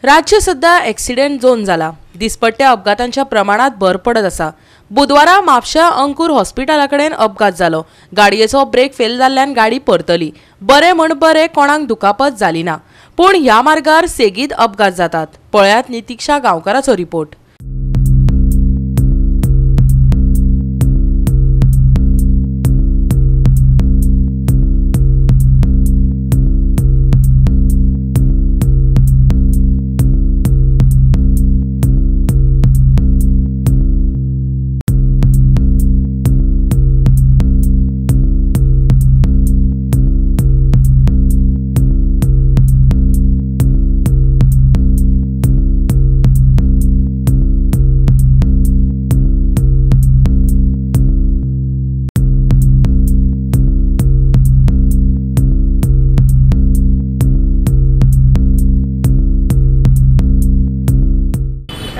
राज्य सध्या accident zone झाला। दिसपट्ट्या अपघातांच्या प्रमाणात भर पडत असा। बुधवारा म्हापशा अंकुर हॉस्पिटलाकडेन अपघात जालो। गाडयेचो ब्रेक फेल जाल्ल्यान गाडी परतली। बरे म्हण बरे कोणाक दुखापत जाली ना, पण ह्या मार्गार सेगीत अपघात जातात। पळयात नितीक्षा गांवकाराचो रिपोर्ट।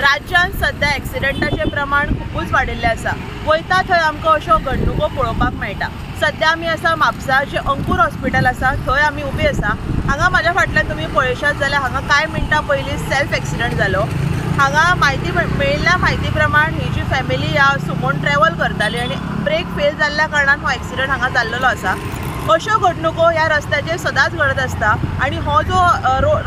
राज्यांत सध्या ॲक्सिडेंटाचें प्रमाण खूपच वाडिल्लें आसा। वयता थंय आमकां अश्यो घडणुको पळोवपाक मेळटा। सध्या आमी आसा म्हापसा जे अंकुर हॉस्पिटल आसा थंय आमी उबी आसा। हांगा म्हाज्या फाटल्यान तुमी पळयशात जाल्यार हांगा कांय मिनटां पयलीं सेल्फ ॲक्सिडेंट जालो। हांगा मेळिल्ल्या म्हायती प्रमाण ही जी फॅमिली ह्या सुमोन ट्रॅव्हल करताली आनी ब्रेक फेल जाल्ल्या कारणान हो ॲक्सिडेंट हांगा जाल्लो आसा। अश्यो घडणुको ह्या रस्त्याचेर सदांच घडत आसता आनी हो जो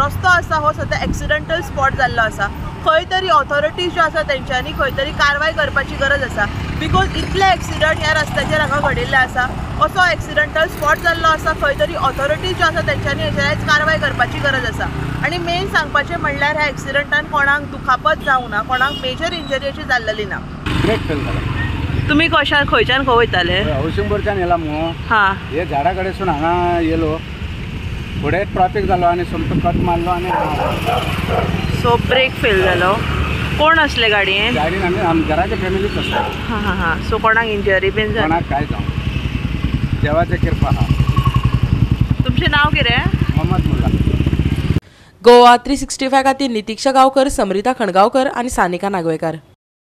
रस्तो आसा हो सद्या ॲक्सिडेंटल स्पॉट जाल्लो आसा। खंय तरी ऑथॉरिटीज ज्यो आसा तेंच्यांनी खंय तरी कारवाय करपाची गरज आसा, बिकॉज इतले ॲक्सिडंट ह्या रस्त्याचेर हांगा घडिल्ले आसा। असो ॲक्सिडेंटल स्पॉट जाल्लो आसा, खंय तरी ऑथॉरिटीज ज्यो आसा तेंच्यांनी हेचेर कारवाय करपाची गरज आसा। आनी मेन सांगपाचें म्हणल्यार ह्या ॲक्सिडंटान कोणाक दुखापत जावं ना, कोणाक मेजर इंजरी अशी जाल्लेली ना। ब्रेक फेल जाला। तुमी खंयच्यान खंय वयताले? हौसिंगपूरच्यान येला मगो। हां, हे झाडा कडेसून हांगा येलो, फुडें ट्रॅफिक जालो आनी सोमतो कट मारलो आनी सो ब्रेक फेल जालो। कोण असले गाडयेन? गाडीन आमी घराच्या फॅमिलीच आसता। हां हां हां, सो कोणाक इंजरी बीन जाली? कोणाक काय जावं, देवाचे कृपा आहा। तुमचें नांव कितें? मोहम्मद मुल्ला। गोवा 365 खातीर नितीक्षा गांवकर, समृता खणगांवकर आनी सानिका नागवेकर।